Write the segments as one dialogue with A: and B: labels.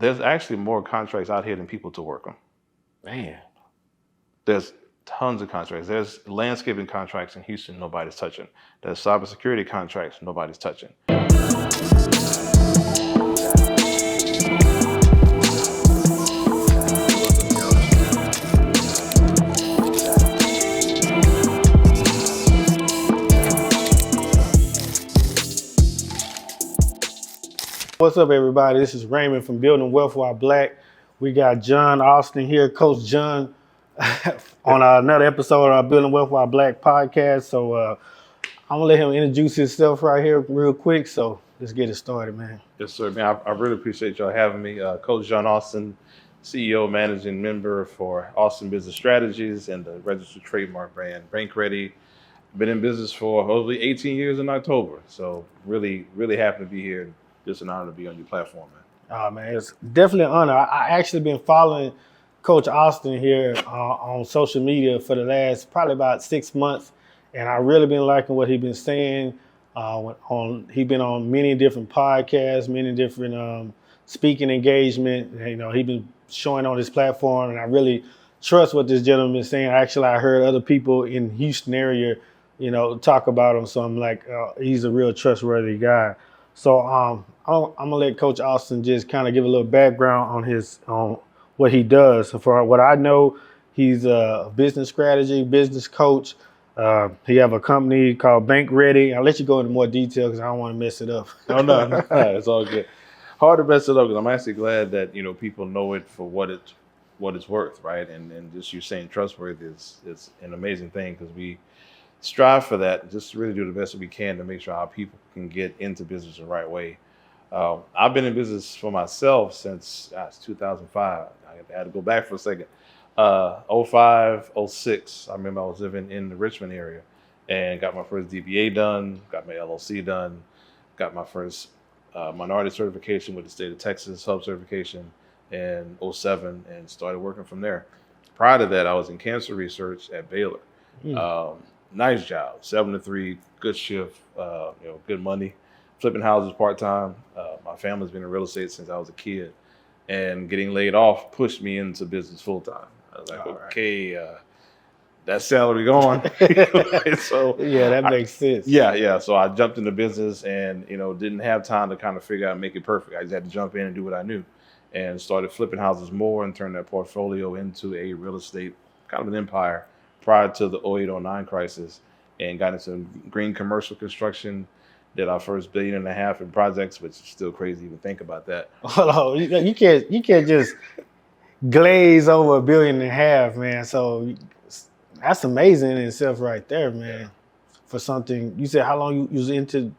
A: There's actually more contracts out here than people to work them.
B: Man.
A: There's tons of contracts. There's landscaping contracts in Houston nobody's touching. There's cybersecurity contracts nobody's touching.
C: What's up, everybody? This is Raymond from Building Wealth While Black. We got John Austin here, Coach John, on another episode of our Building Wealth While Black podcast. So I'm gonna let him introduce himself right here real quick. So let's get it started, man.
A: Yes, sir, man. I really appreciate y'all having me. Coach John Austin, CEO, managing member for Austin Business Strategies and the registered trademark brand Bank Ready. Been in business for hopefully 18 years in October. So really, really happy to be here. Just an honor to be on your platform, man.
C: Oh, man, it's definitely an honor. I actually been following Coach Austin here on social media for the last probably about 6 months, and I really been liking what he's been saying. He been on many different podcasts, many different speaking engagement. You know, he been showing on his platform, and I really trust what this gentleman is saying. Actually, I heard other people in Houston area, you know, talk about him, so I'm like, he's a real trustworthy guy. So I'm gonna let Coach Austin just kind of give a little background on what he does. So for what I know, he's a business strategy, business coach. He have a company called Bank Ready. I'll let you go into more detail because I don't want to mess it up.
A: No, it's all good. Hard to mess it up because I'm actually glad that people know it for what it's worth, right? And just you saying trustworthy is an amazing thing because we strive for that. Just really do the best that we can to make sure our people can get into business the right way. I've been in business for myself since 2005. I had to go back for a second. 05, 06, I remember I was living in the Richmond area and got my first DBA done, got my LLC done, got my first minority certification with the state of Texas, hub certification in 07, and started working from there. Prior to that, I was in cancer research at Baylor. Nice job, 7 to 3, good shift, good money, flipping houses part-time. My family's been in real estate since I was a kid, and getting laid off pushed me into business full-time. I was like, that salary gone. So
C: yeah, that makes sense.
A: Yeah. So I jumped into business and, didn't have time to kind of figure out and make it perfect. I just had to jump in and do what I knew and started flipping houses more and turned that portfolio into a real estate kind of an empire prior to the 08-09 crisis, and got into green commercial construction. Did our first $1.5 billion in projects, which is still crazy to even think about that.
C: Hold on, you can't just glaze over $1.5 billion, man. So that's amazing in itself, right there, man. Yeah. For something you said, how long you was into?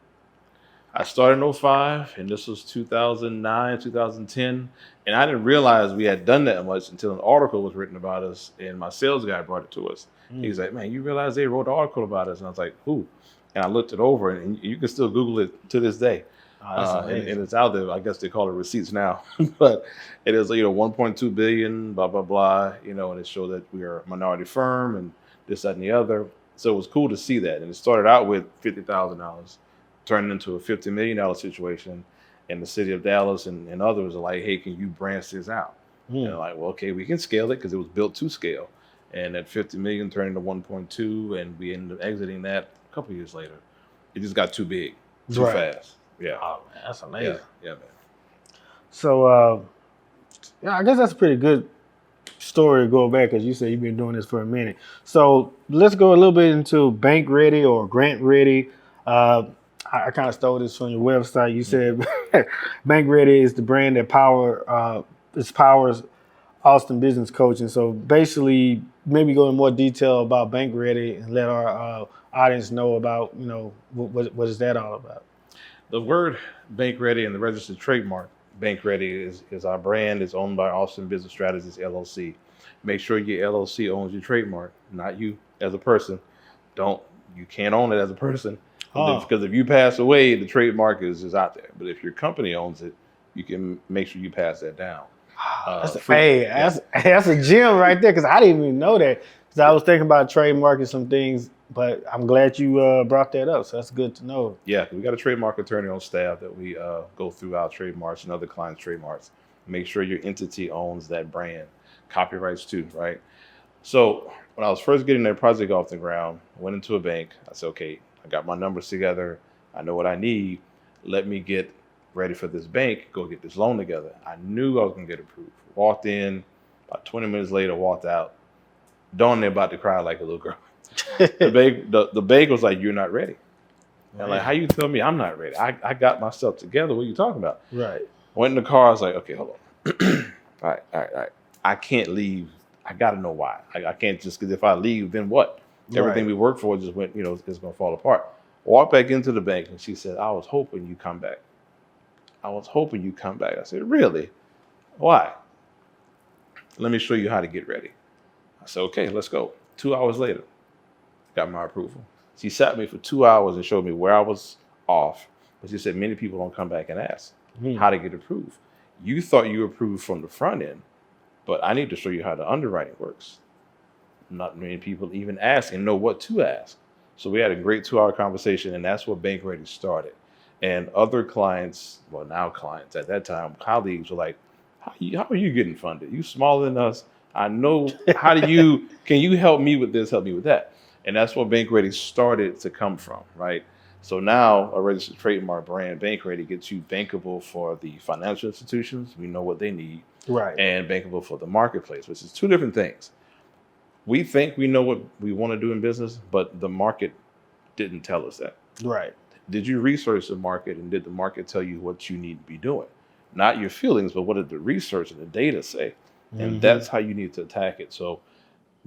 A: I started in 05, and this was 2009, 2010. And I didn't realize we had done that much until an article was written about us, and my sales guy brought it to us. He's like, man, you realize they wrote an article about us? And I was like, who? And I looked it over, and you can still Google it to this day. And it's out there. I guess they call it receipts now. But it is, 1.2 billion, blah, blah, blah, and it showed that we are a minority firm and this, that, and the other. So it was cool to see that. And it started out with $50,000, turned into a $50 million situation. And the city of Dallas and others are like, hey, can you branch this out? And they're like, well, okay, we can scale it because it was built to scale. And that 50 million turned into 1.2, and we ended up exiting that a couple of years later. It just got too big, too fast. Yeah.
C: Oh, man, that's amazing.
A: Yeah, man.
C: So, I guess that's a pretty good story to go back, because you said you've been doing this for a minute. So let's go a little bit into Bank Ready or Grant Ready. I kind of stole this from your website. You said Bank Ready is the brand that powers Austin business coaching. So basically, maybe go in more detail about Bank Ready and let our audience know about, what is that all about?
A: The word Bank Ready and the registered trademark Bank Ready is our brand. It's owned by Austin Business Strategies, LLC. Make sure your LLC owns your trademark, not you as a person. You can't own it as a person. Because if you pass away, the trademark is out there. But if your company owns it, you can make sure you pass that down.
C: That's a gem right there, because I didn't even know that. Because I was thinking about trademarking some things, but I'm glad you brought that up. So that's good to know.
A: Yeah, we got a trademark attorney on staff that we go through our trademarks and other clients' trademarks. Make sure your entity owns that brand, copyrights too, right? So when I was first getting that project off the ground, I went into a bank. I said, okay, I got my numbers together. I know what I need. Let me get ready for this bank, go get this loan together. I knew I was gonna get approved. Walked in, about 20 minutes later, walked out, darn near about to cry like a little girl. The bank was like, "You're not ready." And like, how you tell me I'm not ready? I got my stuff together. What are you talking about?
C: Right.
A: Went in the car. I was like, okay, hold on. All right. I can't leave. I got to know why. I can't just, because if I leave, then what? Everything we worked for just went, it's going to fall apart. Walked back into the bank and she said, I was hoping you come back. I was hoping you come back. I said, really? Why? Let me show you how to get ready. I said, okay, let's go. 2 hours later, got my approval. She sat me for 2 hours and showed me where I was off. But she said, many people don't come back and ask how to get approved. You thought you approved from the front end, but I need to show you how the underwriting works. Not many people even ask and know what to ask. So we had a great 2 hour conversation, and that's what Bank Ready started. And other clients, well, now clients at that time, colleagues were like, how are you getting funded? You smaller than us. I know. Can you help me with this, help me with that? And that's where Bank Ready started to come from, right? So now a registered trademark brand, Bank Ready, gets you bankable for the financial institutions. We know what they need.
C: Right.
A: And bankable for the marketplace, which is two different things. We think we know what we want to do in business, but the market didn't tell us that.
C: Right.
A: Did you research the market, and did the market tell you what you need to be doing? Not your feelings, but what did the research and the data say? And that's how you need to attack it. So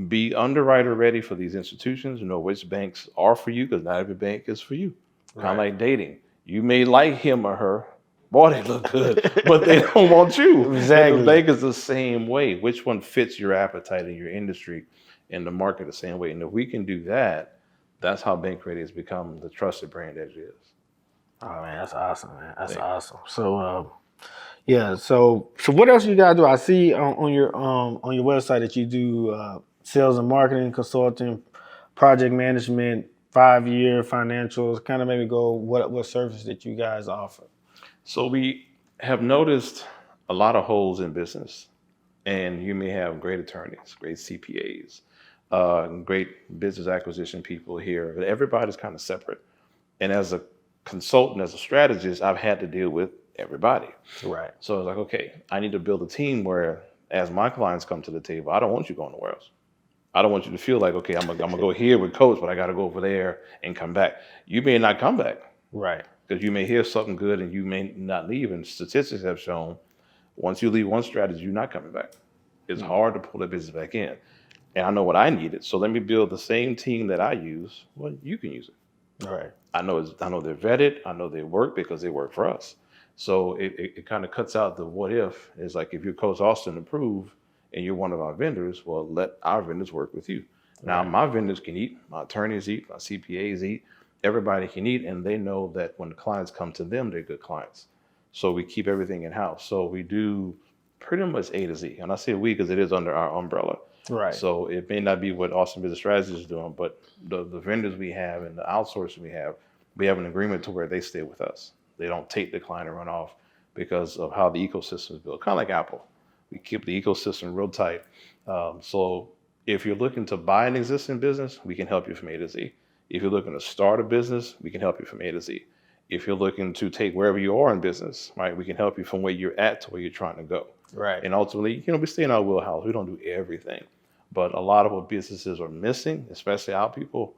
A: be underwriter ready for these institutions. Know which banks are for you, because not every bank is for you. Kind of like dating. You may like him or her. Boy, they look good, but they don't want you.
C: Exactly.
A: And the bank is the same way. Which one fits your appetite in your industry and the market the same way? And if we can do that, that's how Bank Ready has become the trusted brand that it is.
C: Oh man, that's awesome, man. That's awesome. So yeah, so what else you guys do? I see on your website that you do sales and marketing consulting, project management, 5-year financials. Kind of maybe go what services that you guys offer.
A: So we have noticed a lot of holes in business, and you may have great attorneys, great CPAs, great business acquisition people here, but everybody's kind of separate. And as a consultant, as a strategist, I've had to deal with everybody.
C: Right.
A: So it's like, okay, I need to build a team where, as my clients come to the table, I don't want you going nowhere else. I don't want you to feel like, okay, I'm gonna go here with Coach, but I got to go over there and come back. You may not come back.
C: Right.
A: Because you may hear something good and you may not leave. And statistics have shown once you leave one strategy, you're not coming back. It's hard to pull that business back in. And I know what I needed. So let me build the same team that I use. Well, you can use it.
C: All right.
A: I know they're vetted. I know they work because they work for us. So it kind of cuts out the what if. It's like, if you're Coach Austin approved and you're one of our vendors, well, let our vendors work with you. Now, my vendors can eat, my attorneys eat, my CPAs eat. Everybody can eat, and they know that when the clients come to them, they're good clients. So we keep everything in house. So we do pretty much A to Z. And I say we because it is under our umbrella.
C: Right.
A: So it may not be what Austin Business Strategy is doing, but the vendors we have and the outsourcing we have an agreement to where they stay with us. They don't take the client and run off because of how the ecosystem is built. Kind of like Apple. We keep the ecosystem real tight. So if you're looking to buy an existing business, we can help you from A to Z. If you're looking to start a business, we can help you from A to Z. If you're looking to take wherever you are in business, right, we can help you from where you're at to where you're trying to go.
C: Right.
A: And ultimately, we stay in our wheelhouse. We don't do everything. But a lot of what businesses are missing, especially our people,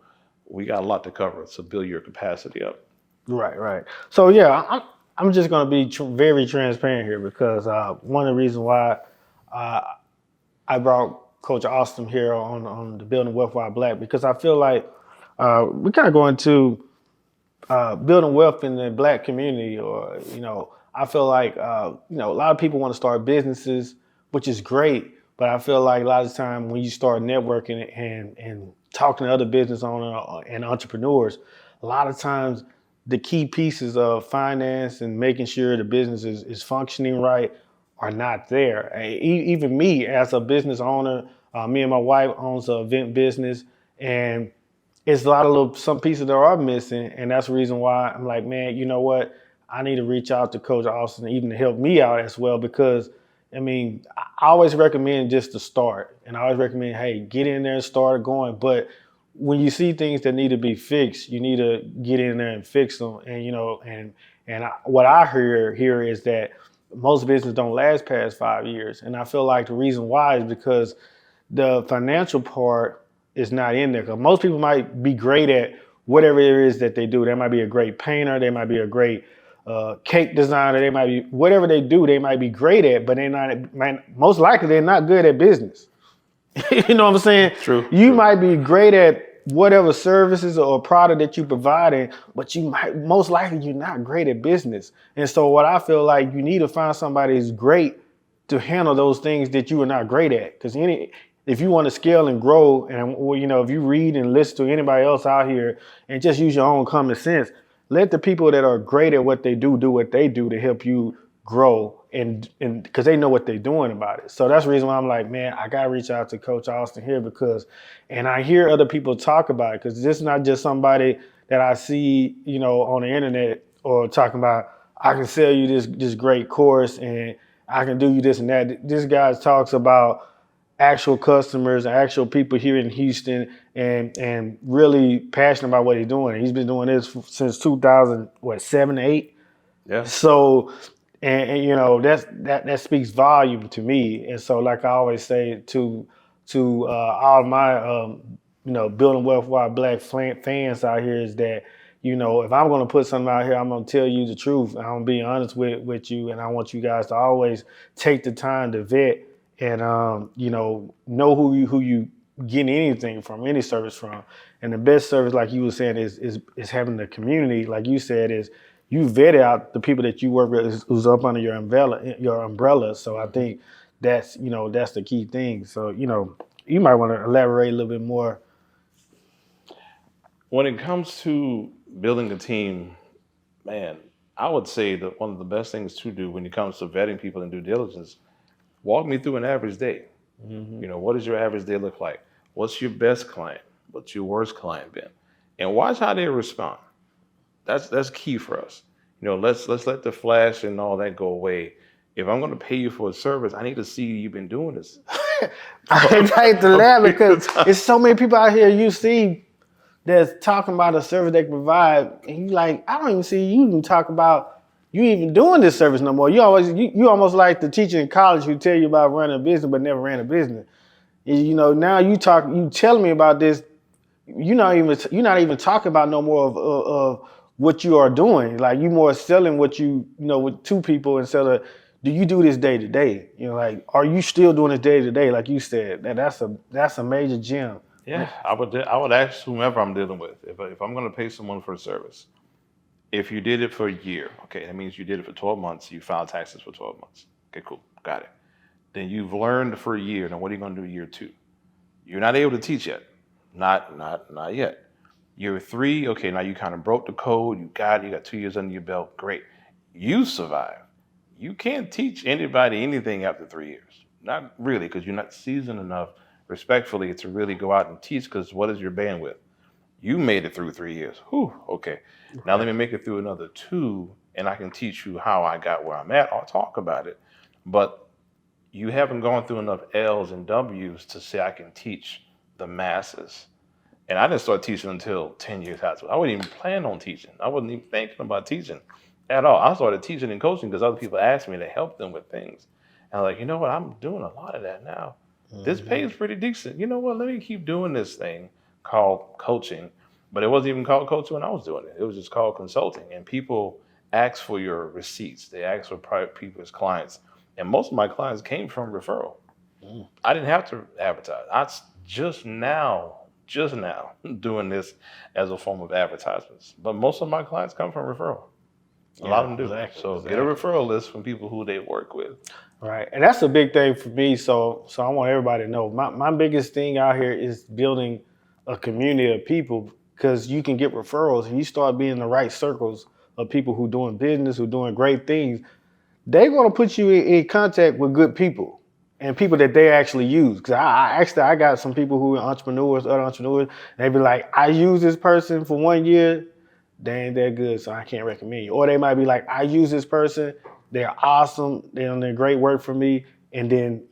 A: we got a lot to cover to build your capacity up.
C: Right. So yeah, I'm just going to be very transparent here, because one of the reasons why I brought Coach Austin here on the Building Wealth While Black, because I feel like we kind of go into building wealth in the Black community, or I feel like a lot of people want to start businesses, which is great, but I feel like a lot of the time when you start networking and talking to other business owners and entrepreneurs, a lot of times the key pieces of finance and making sure the business is functioning right are not there. Even me as a business owner, me and my wife owns an event business, and it's a lot of some pieces that are missing, and that's the reason why I'm like, man, you know what? I need to reach out to Coach Austin even to help me out as well, because I mean, I always recommend just to start, and I always recommend, hey, get in there and start going. But when you see things that need to be fixed, you need to get in there and fix them. And what I hear here is that most businesses don't last past 5 years, and I feel like the reason why is because the financial part is not in there. Because most people might be great at whatever it is that they do. They might be a great painter. They might be a great cake designer. They might be whatever they do. They might be great at, but they're not. Most likely, they're not good at business. You know what I'm saying?
A: True.
C: You might be great at whatever services or product that you providing, but you might most likely you're not great at business. And so what I feel like you need to find somebody who's great to handle those things that you are not great at. Because if you want to scale and grow, and if you read and listen to anybody else out here and just use your own common sense, let the people that are great at what they do what they do to help you grow, and because they know what they're doing about it. So that's the reason why I'm like, man, I gotta reach out to Coach Austin here and I hear other people talk about it, because this is not just somebody that I see, on the internet or talking about, I can sell you this great course and I can do you this and that. This guy talks about actual customers, actual people here in Houston, and really passionate about what he's doing. He's been doing this since 2007, 8.
A: Yeah.
C: So, and that speaks volume to me. And so, like I always say to all my building wealth while Black fans out here, is that if I'm going to put something out here, I'm going to tell you the truth. I'm going to be honest with you, and I want you guys to always take the time to vet and know who you getting anything from, any service from. And the best service, like you were saying, is having the community. Like you said, is you vetted out the people that you work with who's up under your umbrella. So I think that's the key thing. So you might want to elaborate a little bit more.
A: When it comes to building a team, man, I would say that one of the best things to do when it comes to vetting people and due diligence, walk me through an average day.
C: Mm-hmm.
A: What does your average day look like? What's your best client? What's your worst client been? And watch how they respond. That's key for us. Let's let the flash and all that go away. If I'm going to pay you for a service, I need to see you've been doing this.
C: I hate to laugh because it's so many people out here you see that's talking about a service they can provide, and you like, I don't even see you even talk about you even doing this service no more. You almost like the teacher in college who tell you about running a business but never ran a business. Now you telling me about this. You're not even talking about no more of what you are doing. Like, you more selling what with two people instead of, do you do this day to day? Like, are you still doing this day to day? Like you said, that's a major gem.
A: Yeah, I would ask whomever I'm dealing with, if I'm going to pay someone for a service, if you did it for a year, okay, that means you did it for 12 months, you filed taxes for 12 months. Okay, cool, got it. Then you've learned for a year. Now what are you going to do year 2? You're not able to teach yet. Not yet. Year 3, okay, now you kind of broke the code, you got 2 years under your belt, great. You survived. You can't teach anybody anything after 3 years. Not really, because you're not seasoned enough, respectfully, to really go out and teach, because what is your bandwidth? You made it through 3 years. Whew, okay. Right. Now let me make it through another 2, and I can teach you how I got where I'm at. I'll talk about it. But you haven't gone through enough L's and W's to say I can teach the masses. And I didn't start teaching until 10 years after. I wasn't even planning on teaching. I wasn't even thinking about teaching at all. I started teaching and coaching because other people asked me to help them with things. And I'm like, you know what? I'm doing a lot of that now. Mm-hmm. This pay is pretty decent. You know what? Let me keep doing this thing called coaching. But it wasn't even called coaching when I was doing it. It was just called consulting. And people ask for your receipts. They ask for people's clients. And most of my clients came from referral. Mm. I didn't have to advertise. I just now doing this as a form of advertisements. But most of my clients come from referral. A lot of them do. Exactly. Get a referral list from people who they work with.
C: Right. And that's a big thing for me. So I want everybody to know my biggest thing out here is building a community of people, because you can get referrals and you start being in the right circles of people who doing business, who doing great things. They're going to put you in contact with good people. And people that they actually use. Because I got some people who are other entrepreneurs, they be like, I use this person for 1 year, they ain't that good, so I can't recommend you. Or they might be like, I use this person, they're awesome, they're doing great work for me, and then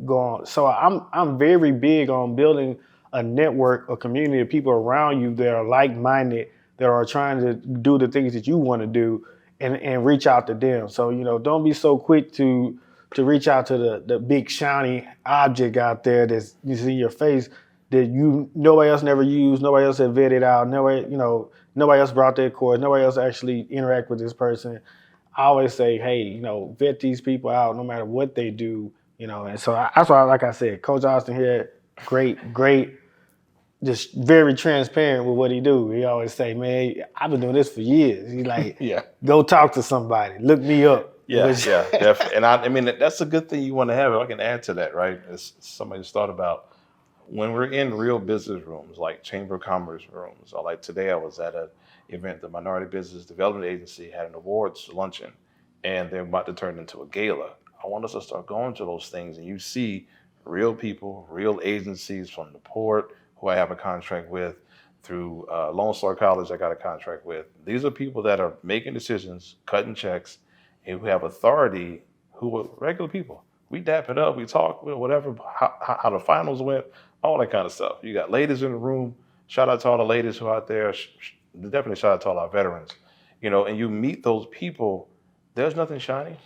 C: go on. So I'm very big on building a network, a community of people around you that are like-minded, that are trying to do the things that you want to do, and reach out to them. So don't be so quick to reach out to the big shiny object out there that's you see your face that nobody else never used, nobody else had vetted out, nobody else brought their course, nobody else actually interact with this person. I always say, hey, vet these people out no matter what they do, And so that's why, like I said, Coach Austin here, great, just very transparent with what he do. He always say, man, I've been doing this for years. He's like,
A: Yeah.
C: go talk to somebody, look me up.
A: Yeah, definitely. And I mean, that's a good thing you want to have. If I can add to that, right? As somebody's thought about when we're in real business rooms, like Chamber of Commerce rooms, or like today I was at an event, the Minority Business Development Agency had an awards luncheon, and they're about to turn into a gala. I want us to start going to those things, and you see real people, real agencies from the port, who I have a contract with, through Lone Star College I got a contract with. These are people that are making decisions, cutting checks, and who have authority, who are regular people. We dap it up, we talk, whatever, how the finals went, all that kind of stuff. You got ladies in the room. Shout out to all the ladies who are out there. Definitely shout out to all our veterans. And you meet those people, there's nothing shiny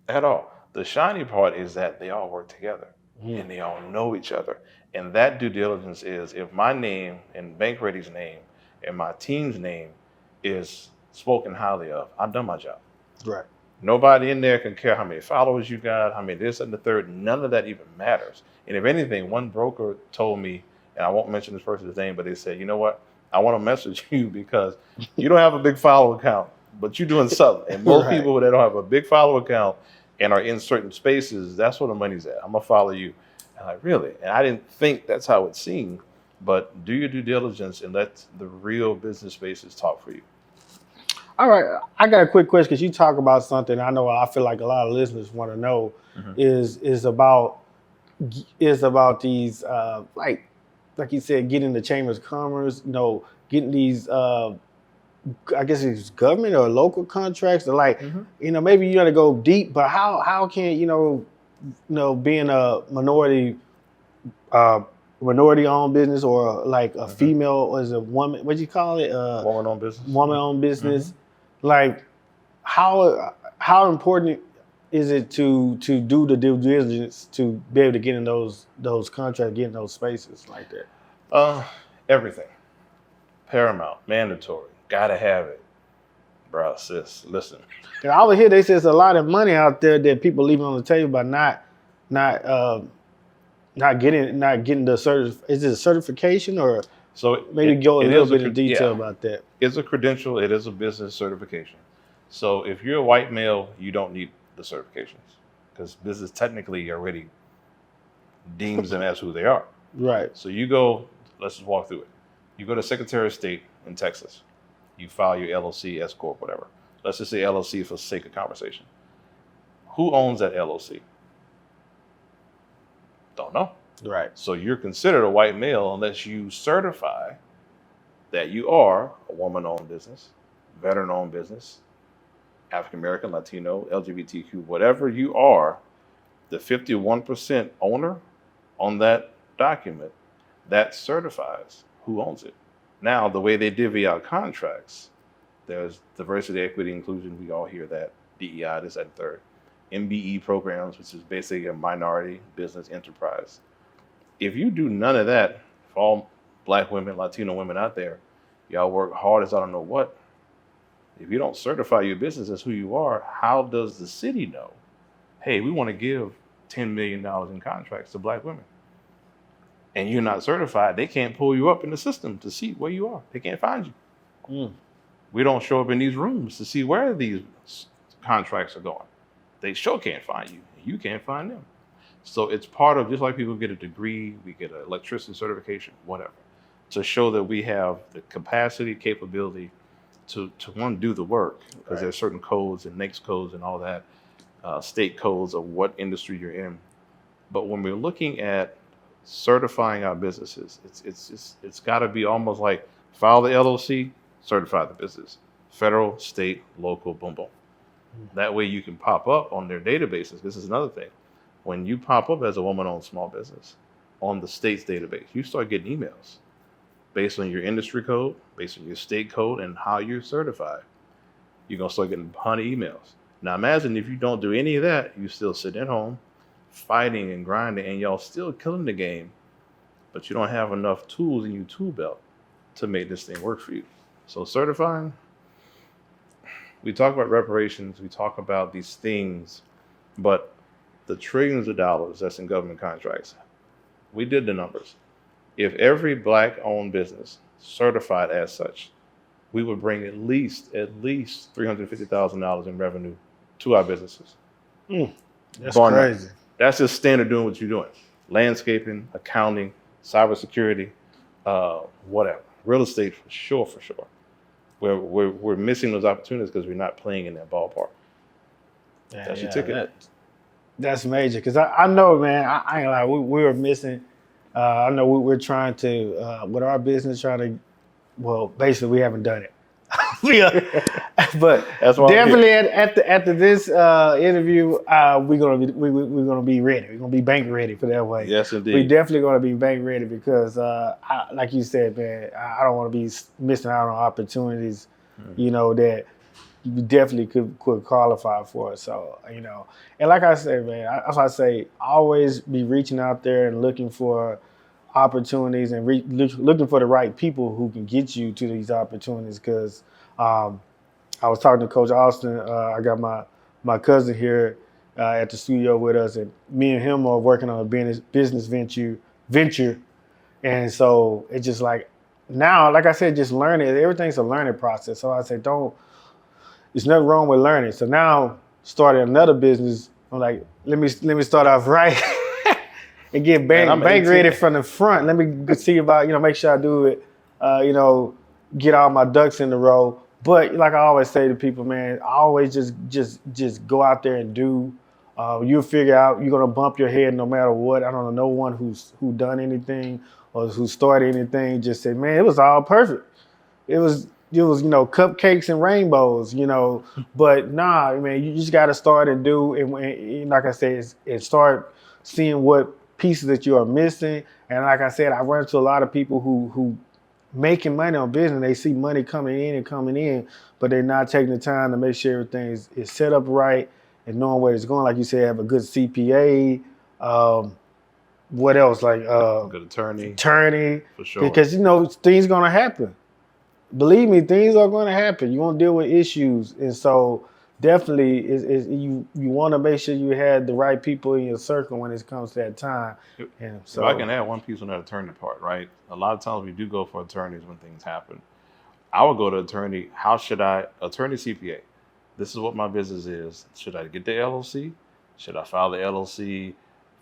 A: at all. The shiny part is that they all work together and they all know each other. And that due diligence is, if my name and Bank-Ready's name and my team's name is spoken highly of, I've done my job.
C: Right.
A: Nobody in there can care how many followers you got, how many this and the third. None of that even matters. And if anything, one broker told me, and I won't mention this person's name, but they said, you know what? I want to message you because you don't have a big follower count, but you're doing something. And most people that don't have a big follower count and are in certain spaces, that's where the money's at. I'm going to follow you. And I'm like, really? And I didn't think that's how it seemed. But do your due diligence and let the real business spaces talk for you.
C: All right, I got a quick question because you talk about something I feel like a lot of listeners want to know is about these like you said, getting the chambers of commerce, getting these I guess it's government or local contracts. They're like maybe you got to go deep, but how can being a minority owned business or like a female or is a woman, what do you call it?
A: Woman owned business.
C: Woman owned business. Like how important is it to do the due diligence to be able to get in those contracts, get in those spaces like that?
A: Everything. Paramount, mandatory, gotta have it. Bro, sis, listen.
C: And over here they say there's a lot of money out there that people leaving on the table by not getting the is it a certification or
A: so
C: maybe go a little bit in detail about that.
A: It's a credential, it is a business certification. So if you're a white male, you don't need the certifications because business technically already deems them as who they are.
C: Right.
A: So you go, let's just walk through it. You go to Secretary of State in Texas. You file your LLC, S Corp, whatever. Let's just say LLC for the sake of conversation. Who owns that LLC? Don't know.
C: Right.
A: So you're considered a white male unless you certify that you are a woman-owned business, veteran-owned business, African-American, Latino, LGBTQ, whatever you are, the 51% owner on that document, that certifies who owns it. Now, the way they divvy out contracts, there's diversity, equity, inclusion. We all hear that. DEI, this, and third. MBE programs, which is basically a minority business enterprise. If you do none of that, for all Black women, Latino women out there, y'all work hard as I don't know what. If you don't certify your business as who you are, how does the city know, hey, we want to give $10 million in contracts to Black women? And you're not certified, they can't pull you up in the system to see where you are. They can't find you. We don't show up in these rooms to see where these contracts are going. They sure can't find you. You can't find them. So it's part of, just like people get a degree, we get an electrician certification, whatever, to show that we have the capacity, capability to one, do the work, because there's certain codes and NAICS codes and all that, state codes of what industry you're in. But when we're looking at certifying our businesses, it's got to be almost like file the LLC, certify the business, federal, state, local, boom, boom. That way you can pop up on their databases. This is another thing. When you pop up as a woman-owned small business on the state's database, you start getting emails based on your industry code, based on your state code, and how you're certified. You're gonna start getting 100 emails. Now imagine if you don't do any of that, you still sitting at home, fighting and grinding, and y'all still killing the game, but you don't have enough tools in your tool belt to make this thing work for you. So certifying, we talk about reparations, we talk about these things, but the trillions of dollars that's in government contracts, we did the numbers. If every black-owned business certified as such, we would bring at least $350,000 in revenue to our businesses.
C: That's
A: Bar none.
C: crazy.
A: That's just standard doing what you're doing. Landscaping, accounting, cybersecurity, whatever. Real estate for sure. We're missing those opportunities because we're not playing in that ballpark. That's your ticket.
C: That's major because I know, man. I ain't like we were missing. I know we're trying to with our business well, basically we haven't done it. But
A: That's why
C: definitely after this interview, we're gonna be ready. We're gonna be bank ready for that way.
A: Yes, indeed.
C: We definitely gonna be bank ready because, like you said, man, I don't want to be missing out on opportunities, that you definitely could qualify for. So, and like I said, man, that's why I say always be reaching out there and looking for opportunities and looking for the right people who can get you to these opportunities. Because I was talking to Coach Austin. I got my cousin here at the studio with us, and me and him are working on a business venture. And so it's just like now, like I said, just learning. Everything's a learning process. So I say, there's nothing wrong with learning. So now starting another business, I'm like, let me start off right. And get bank ready from the front. Let me see about, make sure I do it, get all my ducks in a row. But like I always say to people, man, always just go out there and do. You'll figure out you're gonna bump your head no matter what. I don't know no one who done anything or who started anything just said, man, it was all perfect. It was cupcakes and rainbows, But nah, man, you just gotta start and do. And like I said, and start seeing what pieces that you are missing. And like I said, I run into a lot of people who making money on business. They see money coming in, but they're not taking the time to make sure everything is set up right and knowing where it's going. Like you said, have a good CPA. What else? Like
A: good attorney. For sure.
C: Because things gonna happen. Believe me, things are gonna happen. You're gonna deal with issues, and so definitely you want to make sure you had the right people in your circle when it comes to that time. And so
A: if I can add one piece on that attorney part, right? A lot of times we do go for attorneys when things happen. I would go to attorney CPA. This is what my business is. Should I get the LLC? Should I file the LLC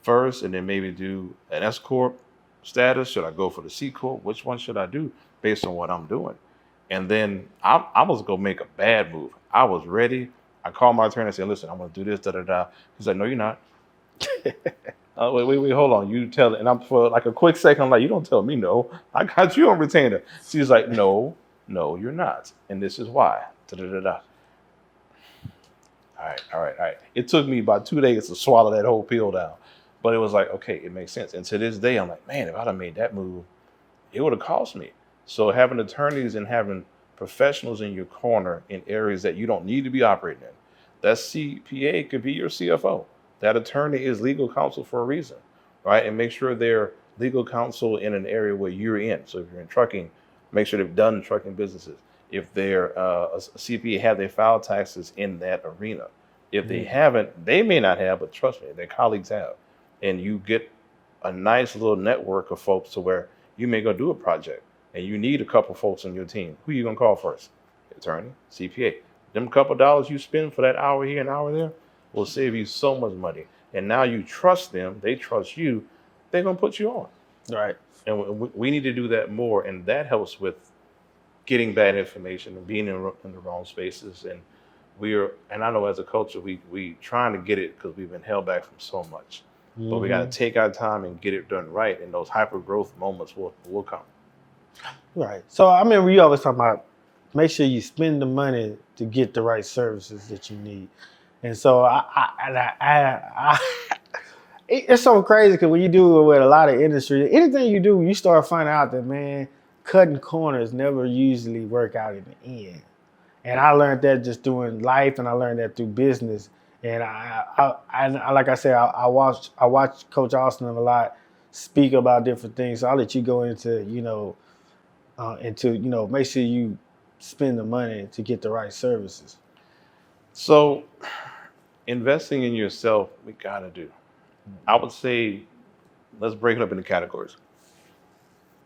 A: first and then maybe do an S Corp status? Should I go for the C Corp? Which one should I do based on what I'm doing? And then I was going to make a bad move. I was ready. I called my attorney and said, listen, I'm going to do this, da-da-da. He's like, no, you're not. Wait, hold on. You tell it. And I'm for like a quick second, I'm like, you don't tell me no. I got you on retainer. She's like, no, you're not. And this is why. Da-da-da-da. All right. It took me about 2 days to swallow that whole pill down. But it was like, okay, it makes sense. And to this day, I'm like, man, if I'd have made that move, it would have cost me. So having attorneys and having professionals in your corner in areas that you don't need to be operating in. That CPA could be your CFO. That attorney is legal counsel for a reason, right? And make sure they're legal counsel in an area where you're in. So if you're in trucking, make sure they've done trucking businesses. If they're a CPA, have they filed taxes in that arena? If they haven't, they may not have, but trust me, their colleagues have. And you get a nice little network of folks to where you may go do a project and you need a couple folks on your team. Who you gonna call first? Attorney, CPA. Them couple dollars you spend for that hour here and hour there will save you so much money. And now you trust them, they trust you, they're gonna put you on.
C: Right.
A: And we need to do that more, and that helps with getting bad information and being in the wrong spaces. And I know as a culture, we trying to get it because we've been held back from so much. Mm-hmm. But we got to take our time and get it done right, and those hyper growth moments will come.
C: Right. So I mean, we always talk about make sure you spend the money to get the right services that you need. And so I It's so crazy because when you do it with a lot of industry, anything you do, you start finding out that, man, cutting corners never usually work out in the end. And I learned that just doing life, and I learned that through business. And I like I said, I watch Coach Austin a lot speak about different things. So I'll let you go into make sure you spend the money to get the right services.
A: So investing in yourself, we gotta do. I would say let's break it up into categories.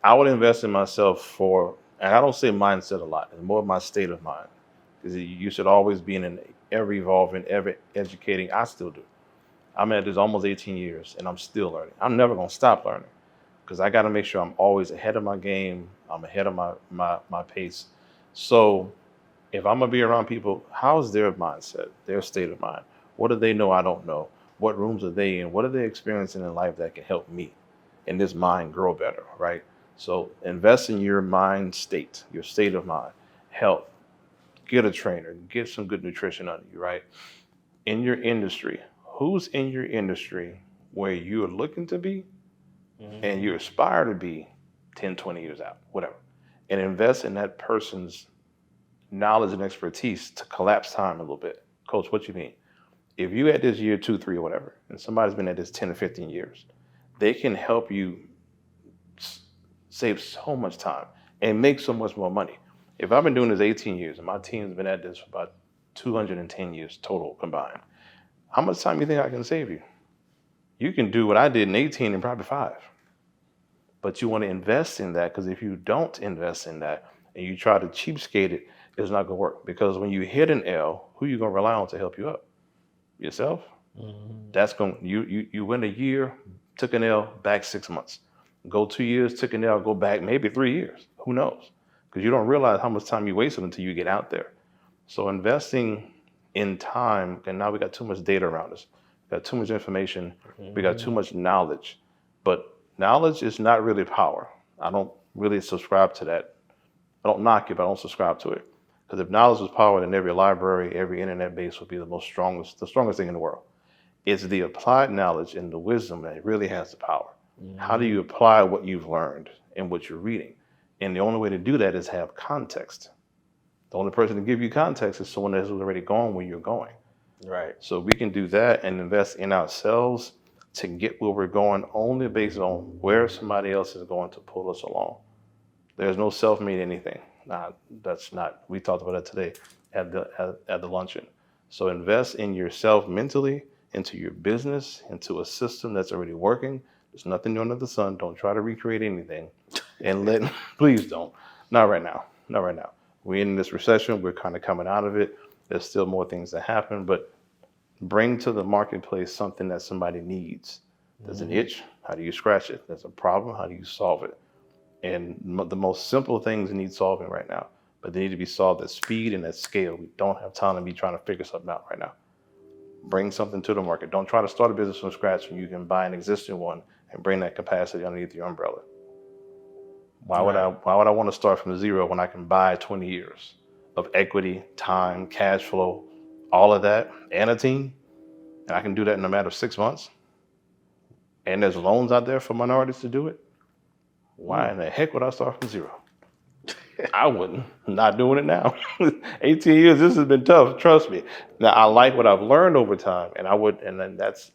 A: I would invest in myself and I don't say mindset a lot, it's more my state of mind. Because you should always be in an ever evolving, ever educating. I still do. I'm at this almost 18 years and I'm still learning. I'm never gonna stop learning because I gotta make sure I'm always ahead of my game. I'm ahead of my pace. So if I'm gonna be around people, how's their mindset, their state of mind? What do they know I don't know? What rooms are they in? What are they experiencing in life that can help me and this mind grow better, right? So invest in your mind state, your state of mind, health. Get a trainer, get some good nutrition under you, right? In your industry, who's in your industry where you're looking to be and you aspire to be 10, 20 years out, whatever, and invest in that person's knowledge and expertise to collapse time a little bit. Coach, what you mean? If you at this year 2, 3, or whatever, and somebody's been at this 10 or 15 years, they can help you save so much time and make so much more money. If I've been doing this 18 years and my team's been at this for about 210 years total combined, how much time do you think I can save you? You can do what I did in 18 in probably 5. But you want to invest in that, because if you don't invest in that and you try to cheapskate it, it's not going to work. Because when you hit an L, who are you going to rely on to help you up? Yourself? That's going you win a year, took an L, back 6 months. Go 2 years, took an L, go back maybe 3 years. Who knows? Because you don't realize how much time you wasted until you get out there. So investing in time, and now we got too much data around us. We got too much information. We got too much knowledge. But knowledge is not really power. I don't really subscribe to that. I don't knock it, but I don't subscribe to it. Because if knowledge was power, then every library, every internet base would be the strongest thing in the world. It's the applied knowledge and the wisdom that really has the power. How do you apply what you've learned and what you're reading? And the only way to do that is have context. The only person to give you context is someone that's already gone where you're going.
C: Right.
A: So we can do that and invest in ourselves to get where we're going only based on where somebody else is going to pull us along. There's no self-made anything. That's not. We talked about that today at the luncheon. So invest in yourself mentally, into your business, into a system that's already working. There's nothing new under the sun. Don't try to recreate anything, and please don't. Not right now. Not right now. We're in this recession. We're kind of coming out of it. There's still more things that happen, but bring to the marketplace something that somebody needs. There's an itch. How do you scratch it? There's a problem. How do you solve it? And the most simple things need solving right now, but they need to be solved at speed and at scale. We don't have time to be trying to figure something out right now. Bring something to the market. Don't try to start a business from scratch when you can buy an existing one and bring that capacity underneath your umbrella. Why would I want to start from zero when I can buy 20 years of equity, time, cash flow, all of that, and a team, and I can do that in a matter of 6 months? And there's loans out there for minorities to do it. Why in the heck would I start from zero? I wouldn't. I'm not doing it now. 18 years, this has been tough. Trust me. Now, I like what I've learned over time, and then that's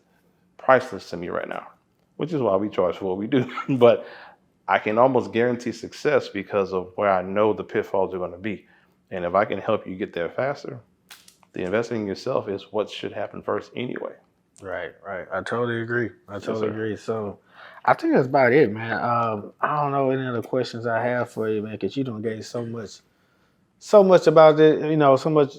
A: priceless to me right now, which is why we charge for what we do. But I can almost guarantee success because of where I know the pitfalls are going to be. And if I can help you get there faster, the investing in yourself is what should happen first anyway.
C: Right. I totally agree. So I think that's about it, man. I don't know any other questions I have for you, man, because you don't gave so much about it, so much,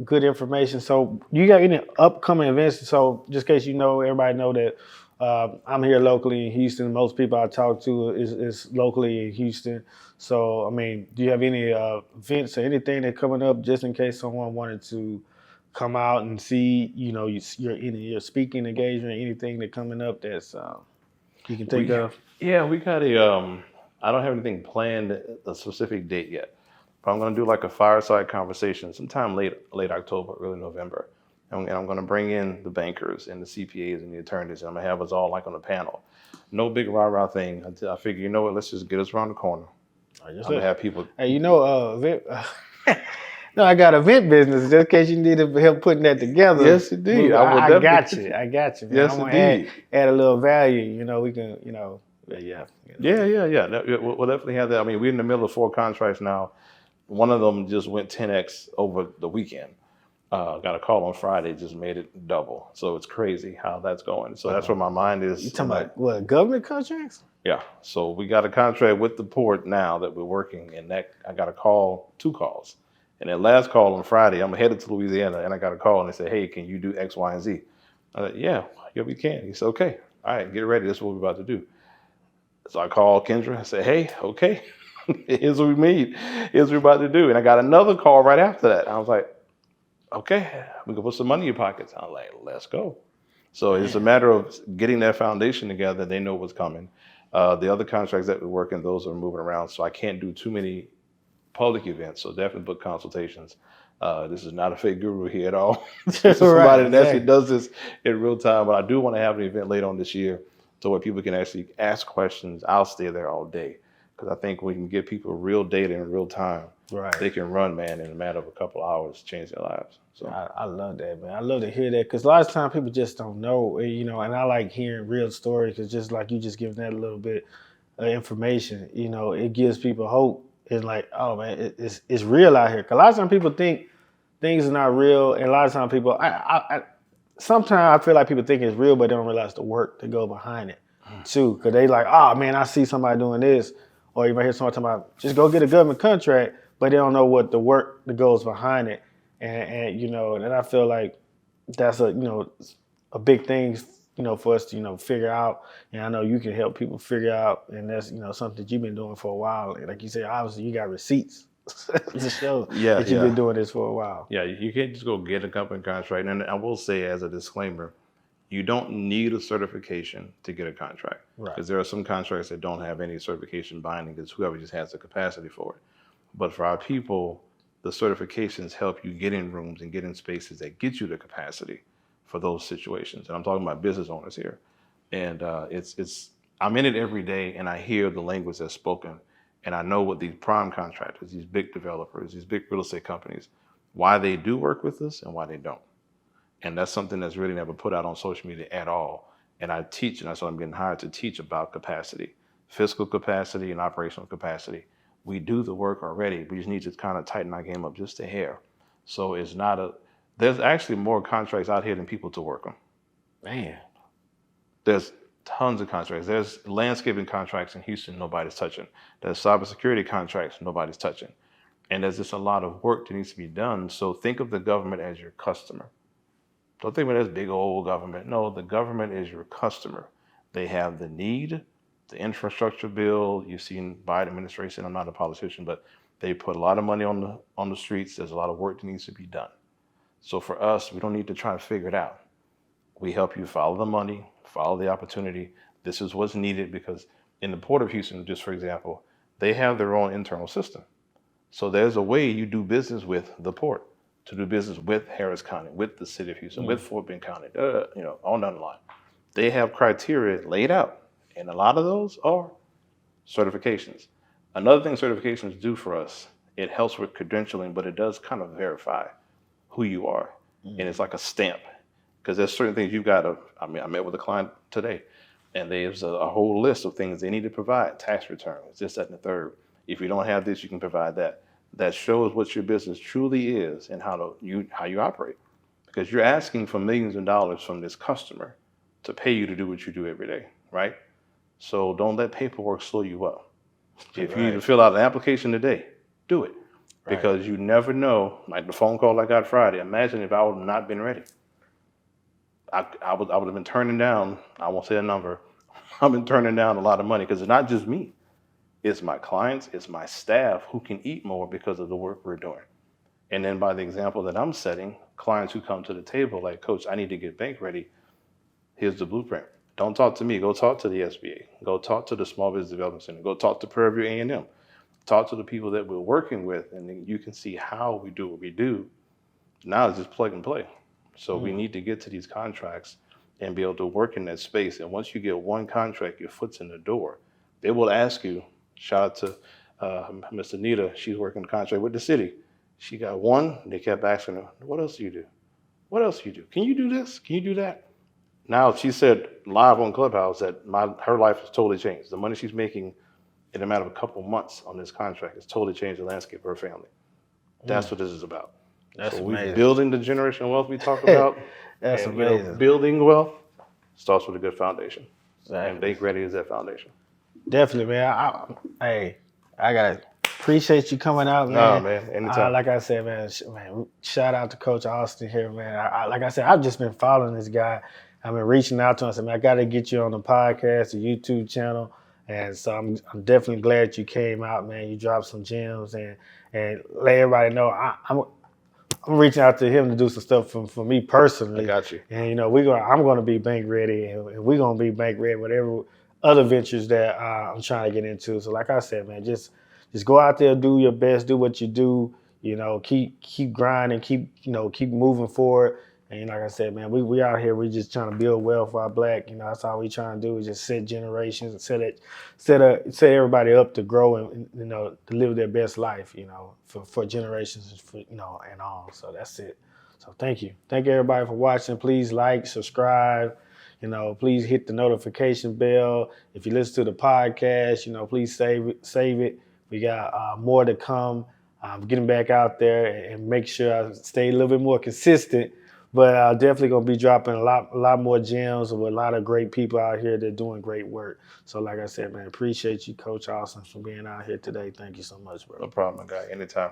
C: good information. So you got any upcoming events? So just in case everybody know that I'm here locally in Houston. Most people I talk to is locally in Houston. So, I mean, do you have any events or anything that's coming up just in case someone wanted to come out and see, your speaking engagement, anything that's coming up that's you can think of?
A: Yeah, we got I don't have anything planned, a specific date yet, but I'm going to do like a fireside conversation sometime late October, early November. and I'm going to bring in the bankers and the CPAs and the attorneys, and I'm going to have us all like on a panel. No big rah-rah thing. Until I figure, you know what, let's just get us around the corner. I'm going to have people.
C: Hey, no, I got a vent business just in case you need help putting that together.
A: Yes, indeed.
C: I got you. I got you, man.
A: Yes,
C: I'm gonna
A: indeed.
C: add a little value. We can,
A: Yeah. We'll definitely have that. I mean, we're in the middle of 4 contracts now. One of them just went 10x over the weekend. Got a call on Friday, just made it double. So it's crazy how that's going. So that's where my mind is.
C: You talking about what, government contracts?
A: Yeah. So we got a contract with the port now that we're working, and that I got a call, 2 calls. And that last call on Friday, I'm headed to Louisiana, and I got a call, and they said, "Hey, can you do X, Y, and Z?" I said, "Yeah, we can." He said, "Okay, all right, get ready. This is what we're about to do." So I called Kendra. I said, "Hey, okay, here's what we need. Here's what we're about to do." And I got another call right after that. I was like, "Okay, we can put some money in your pockets." I was like, "Let's go." So it's a matter of getting that foundation together. They know what's coming. The other contracts that we're working, those are moving around. So I can't do too many public events. So definitely book consultations. This is not a fake guru here at all. This is somebody that actually does this in real time. But I do want to have an event later on this year so where people can actually ask questions. I'll stay there all day because I think we can give people real data in real time.
C: Right.
A: They can run, man, in a matter of a couple of hours, change their lives. So
C: I love that, man. I love to hear that because a lot of times people just don't know, and I like hearing real stories because just like you just giving that a little bit of information, it gives people hope. And like, oh man, it's real out here. Cause a lot of times people think things are not real, and a lot of times people, sometimes I feel like people think it's real, but they don't realize the work that go behind it too. Cause they like, oh man, I see somebody doing this, or you might hear somebody talking about just go get a government contract, but they don't know what the work that goes behind it, and I feel like that's a big thing, for us to figure out. And I know you can help people figure out, and that's something that you've been doing for a while. Like you said, obviously you got receipts to show that you've been doing this for a while.
A: Yeah, you can't just go get a government contract. And I will say, as a disclaimer, you don't need a certification to get a contract.
C: Right.
A: Because there are some contracts that don't have any certification binding. It's whoever just has the capacity for it. But for our people, the certifications help you get in rooms and get in spaces that get you the capacity for those situations. And I'm talking about business owners here. And I'm in it every day, and I hear the language that's spoken. And I know what these prime contractors, these big developers, these big real estate companies, why they do work with us and why they don't. And that's something that's really never put out on social media at all. And I teach, and that's what I'm getting hired to teach about capacity, fiscal capacity and operational capacity. We do the work already. We just need to kind of tighten our game up just a hair. So there's actually more contracts out here than people to work them.
C: Man.
A: There's tons of contracts. There's landscaping contracts in Houston nobody's touching. There's cybersecurity contracts nobody's touching. And there's just a lot of work that needs to be done. So think of the government as your customer. Don't think of it as big old government. No, the government is your customer. They have the need, the infrastructure bill. You've seen Biden administration. I'm not a politician, but they put a lot of money on the streets. There's a lot of work that needs to be done. So for us, we don't need to try to figure it out. We help you follow the money, follow the opportunity. This is what's needed because in the Port of Houston, just for example, they have their own internal system. So there's a way you do business with the port, to do business with Harris County, with the city of Houston, with Fort Bend County, on down the line. They have criteria laid out, and a lot of those are certifications. Another thing certifications do for us, it helps with credentialing, but it does kind of verify who you are. And it's like a stamp. Because there's certain things you've got to, I met with a client today, and there's a whole list of things they need to provide, tax returns, this, that, and the third. If you don't have this, you can provide that. That shows what your business truly is and how you operate. Because you're asking for millions of dollars from this customer to pay you to do what you do every day, right? So don't let paperwork slow you up. If you need to fill out an application today, do it. Because you never know, like the phone call I got Friday, imagine if I would have not been ready. I would have been turning down, I won't say a number, I've been turning down a lot of money because it's not just me. It's my clients, it's my staff who can eat more because of the work we're doing. And then by the example that I'm setting, clients who come to the table like, Coach, I need to get bank ready. Here's the blueprint. Don't talk to me. Go talk to the SBA. Go talk to the Small Business Development Center. Go talk to Prairie View A&M. Talk to the people that we're working with, and then you can see how we do what we do. Now it's just plug and play. So we need to get to these contracts and be able to work in that space. And once you get one contract, your foot's in the door. They will ask you. Shout out to Miss Anita. She's working the contract with the city. She got one. They kept asking her, "What else do you do? What else do you do? Can you do this? Can you do that?" Now she said live on Clubhouse that her life has totally changed. The money she's making in a matter of a couple months on this contract has totally changed the landscape of her family. That's what this is about.
C: That's
A: so
C: amazing.
A: We're building the generational wealth we talk about.
C: That's
A: and,
C: amazing.
A: Building wealth starts with a good foundation.
C: Exactly.
A: And Bank Ready is that foundation.
C: Definitely, man. I gotta appreciate you coming out, man.
A: Nah, man, anytime.
C: Like I said, man, shout out to Coach Austin here, man. Like I said, I've just been following this guy. I've been reaching out to him. I said, man, I got to get you on the podcast, the YouTube channel. And so I'm definitely glad you came out, man. You dropped some gems and let everybody know I'm reaching out to him to do some stuff for me personally.
A: I got you.
C: And I'm gonna be bank ready, and we're gonna be bank ready whatever other ventures that I'm trying to get into. So like I said, man, just go out there, do your best, do what you do. Keep grinding, keep moving forward. And like I said, man, we out here, we just trying to build wealth for our Black. That's all we trying to do is just set generations and set everybody up to grow and to live their best life, for generations, and all. So that's it. So thank you everybody for watching. Please like, subscribe. Please hit the notification bell. If you listen to the podcast, please save it. We got more to come. I'm getting back out there and make sure I stay a little bit more consistent. But I'm definitely going to be dropping a lot more gems with a lot of great people out here that are doing great work. So like I said, man, appreciate you, Coach Austin, for being out here today. Thank you so much, bro.
A: No problem, my guy. Anytime.